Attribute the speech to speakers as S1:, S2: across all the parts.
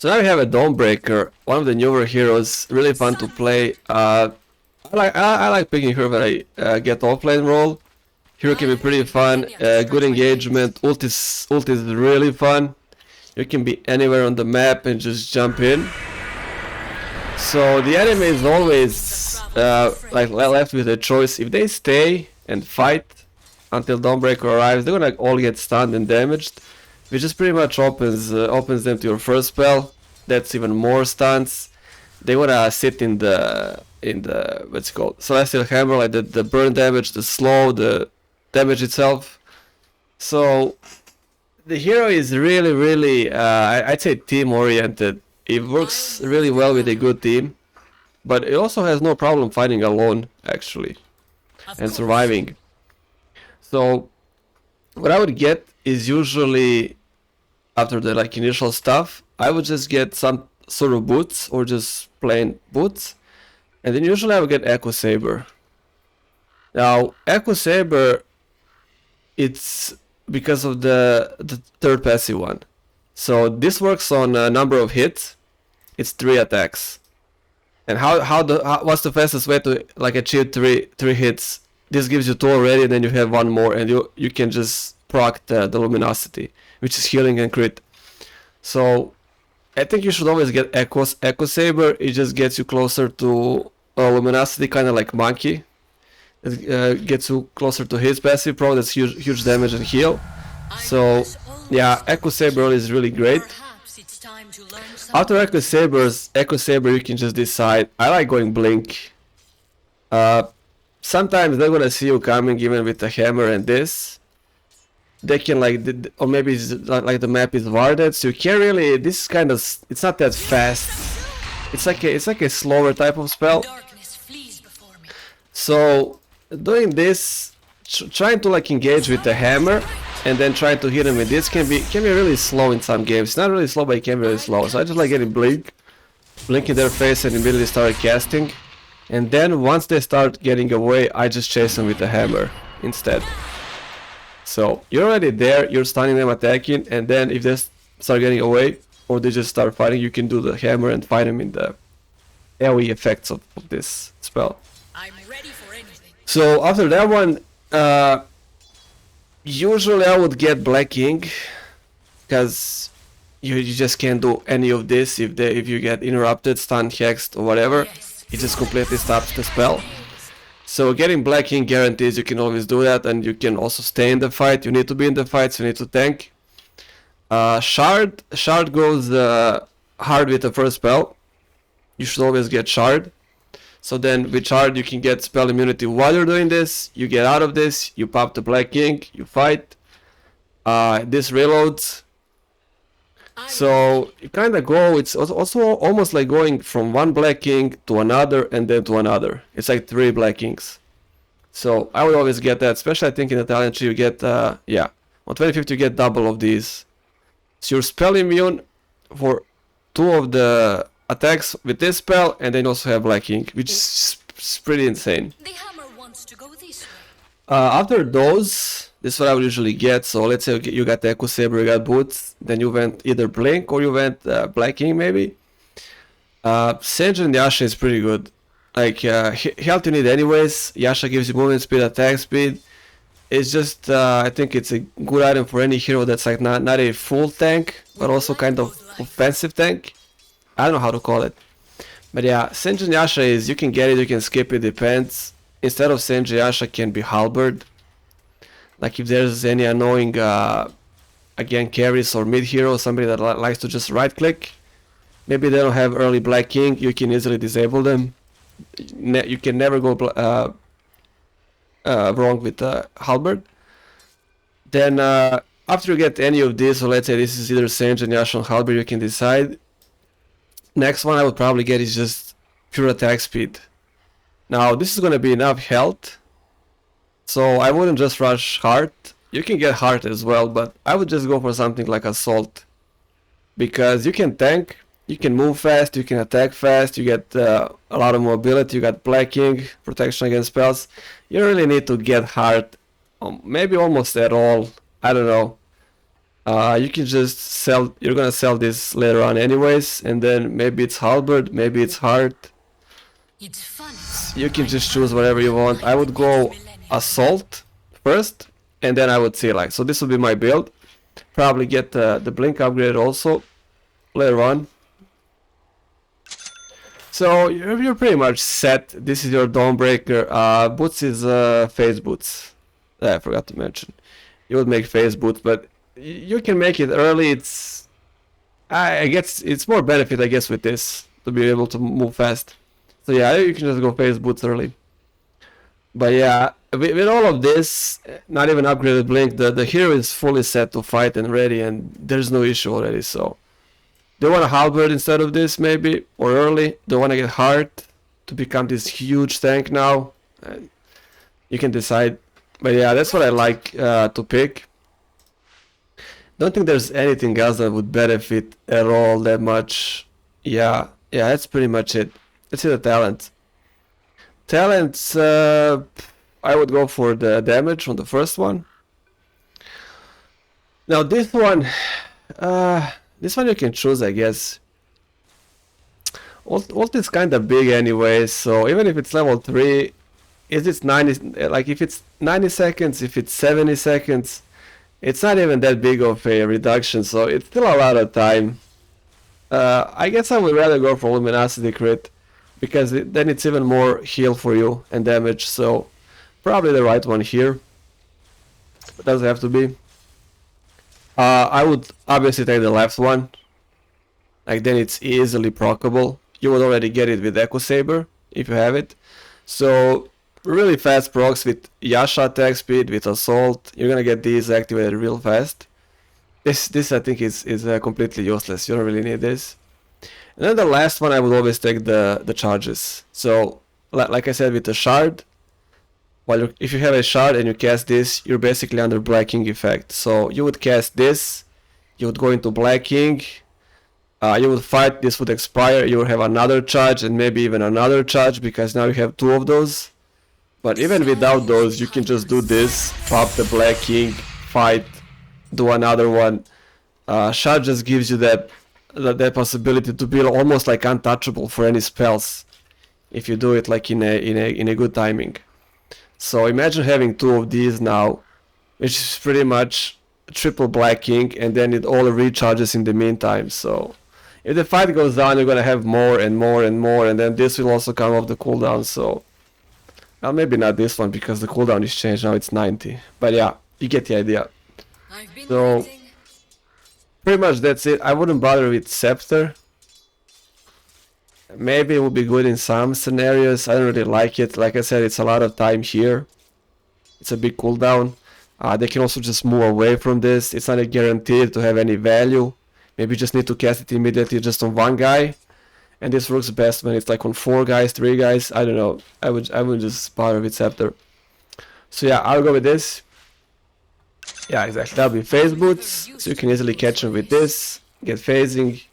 S1: So now we have a Dawnbreaker, one of the newer heroes, really fun to play. I like picking her when I get offlane role. Hero can be pretty fun, good engagement, ult is really fun. You can be anywhere on the map and just jump in. So the enemy is always like left with a choice. If they stay and fight until Dawnbreaker arrives, they're gonna all get stunned and damaged, which just pretty much opens them to your first spell. That's even more stuns. They wanna sit in the what's it called, Celestial Hammer, like the burn damage, the slow, the damage itself. So the hero is really I'd say team oriented. It works really well with a good team, but it also has no problem fighting alone actually and surviving. So what I would get is usually after the like initial stuff, I would just get some sort of boots or just plain boots, and then usually I would get Echo Saber. Now Echo Saber, it's because of the third passive one. So this works on a number of hits. It's 3 attacks. And what's the fastest way to like achieve three hits? This gives you 2 already, and then you have 1 more, and you can just proc the luminosity, which is healing and crit. So I think you should always get Echo Saber. It just gets you closer to luminosity, kind of like Monkey. It gets you closer to his passive pro. That's huge damage and heal. So yeah, Echo Saber is really great. After Echo Saber you can just decide. I like going Blink. Sometimes they're gonna see you coming even with the hammer and this. They can like, or maybe it's like the map is warded, so you can't really. This is kind of, it's not that fast. It's like a slower type of spell. So doing this, trying to like engage with the hammer and then trying to hit him with this can be really slow in some games. It's not really slow, but it can be really slow. So I just like getting blink in their face and immediately start casting. And then once they start getting away, I just chase them with the hammer instead. So you're already there, you're stunning them, attacking, and then if they start getting away or they just start fighting, you can do the hammer and fight them in the AoE effects of this spell. I'm ready for anything. So after that one, usually I would get Black Ink, because you just can't do any of this if you get interrupted, stunned, hexed, or whatever. It just completely stops the spell. So getting Black Ink guarantees you can always do that, and you can also stay in the fight. You need to be in the fight, so you need to tank. Shard goes hard with the first spell. You should always get Shard. So then with Shard you can get spell immunity while you're doing this. You get out of this, you pop the Black Ink, you fight. This reloads. So you kind of go, it's also almost like going from one Black Ink to another and then to another. It's like 3 Black Inks. So I would always get that, especially I think in the talent tree you get, yeah, on 2050 you get double of these. So you're spell immune for 2 of the attacks with this spell, and then also have Black Ink, which is pretty insane.
S2: The hammer wants to go this way.
S1: After those, this is what I would usually get. So let's say you got Echo Saber, you got Boots, then you went either Blink or you went Black Ink maybe. Sage and Yasha is pretty good. Like health you need anyways. Yasha gives you movement speed, attack speed. It's just I think it's a good item for any hero that's like not a full tank, but also kind of offensive tank. I don't know how to call it. But yeah, Sage and Yasha is, you can get it, you can skip it, depends. Instead of Sage, Yasha can be Halberd. Like if there's any annoying again carries or mid hero, somebody that likes to just right click, maybe they don't have early Black Ink, you can easily disable them. You can never go wrong with Halberd. Then after you get any of these, so let's say this is either Sage and Yasha or Halberd, you can decide. Next one I would probably get is just pure attack speed. Now this is going to be enough health, so I wouldn't just rush Heart. You can get Heart as well, but I would just go for something like Assault, because you can tank, you can move fast, you can attack fast, you get a lot of mobility, you got Black Ink, protection against spells. You don't really need to get Heart, maybe almost at all, I don't know. You can just sell, you're gonna sell this later on anyways, and then maybe it's halberd, maybe it's heart.
S2: It's fun.
S1: You can just choose whatever you want. I would go assault first, and then I would see like, so this would be my build. Probably get the blink upgrade also later on. So you're pretty much set. This is your Dawnbreaker. Boots is phase boots. I forgot to mention. You would make phase boots, but you can make it early. It's I guess it's more benefit, I guess, with this to be able to move fast. So yeah, you can just go phase boots early. But yeah, with all of this, not even upgraded blink, the hero is fully set to fight and ready, and there's no issue already. So do you want a halberd instead of this maybe, or early? Do you want to get heart to become this huge tank now? You can decide. But yeah, that's what I like to pick. Don't think there's anything else that would benefit at all that much. Yeah, that's pretty much it. Let's see the talent. Talents, I would go for the damage on the first one. Now this one you can choose, I guess. Ult is kind of big anyway, so even if it's level 3, is it 90, like if it's 90 seconds, if it's 70 seconds, it's not even that big of a reduction, so it's still a lot of time. I guess I would rather go for luminosity crit, because then it's even more heal for you and damage, so probably the right one here. It doesn't have to be. I would obviously take the left one, like then it's easily proccable. You would already get it with Echo Saber if you have it. So really fast procs with Yasha attack speed, with Assault. You're gonna get these activated real fast. This I think is completely useless. You don't really need this. And then the last one, I would always take the charges. So like I said, with the shard, if you have a shard and you cast this, you're basically under Black King effect. So you would cast this, you would go into Black King, you would fight, this would expire, you would have another charge and maybe even another charge, because now you have 2 of those. But even without those, you can just do this, pop the Black King, fight, do another one. Shard just gives you that possibility to be almost like untouchable for any spells if you do it like in a good timing. So imagine having 2 of these now, which is pretty much triple Black King, and then it all recharges in the meantime. So if the fight goes down, you're gonna have more and more and more, and then this will also come off the cooldown. So well, maybe not this one, because the cooldown is changed, now it's 90. But yeah, you get the idea. So pretty much that's it. I wouldn't bother with Scepter. Maybe it would be good in some scenarios. I don't really like it. Like I said, it's a lot of time here. It's a big cooldown. They can also just move away from this. It's not a guaranteed to have any value. Maybe you just need to cast it immediately just on one guy. And this works best when it's like on 4 guys, 3 guys. I don't know. I would just bother with Scepter. So yeah, I'll go with this. Yeah, exactly. That'll be phase boots. So you can easily catch them with this. Get phasing.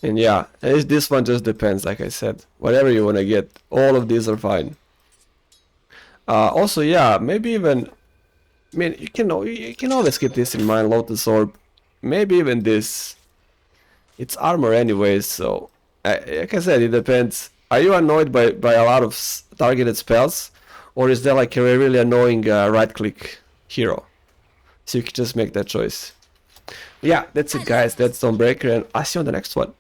S1: And yeah, this one just depends, like I said. Whatever you want to get, all of these are fine. Also, yeah, maybe even, I mean, you can always keep this in mind, Lotus Orb. Maybe even this. It's armor anyways, so like I said, it depends. Are you annoyed by a lot of targeted spells, or is there like a really annoying right-click hero? So you can just make that choice. Yeah, that's it, guys. That's Dawnbreaker, and I'll see you on the next one.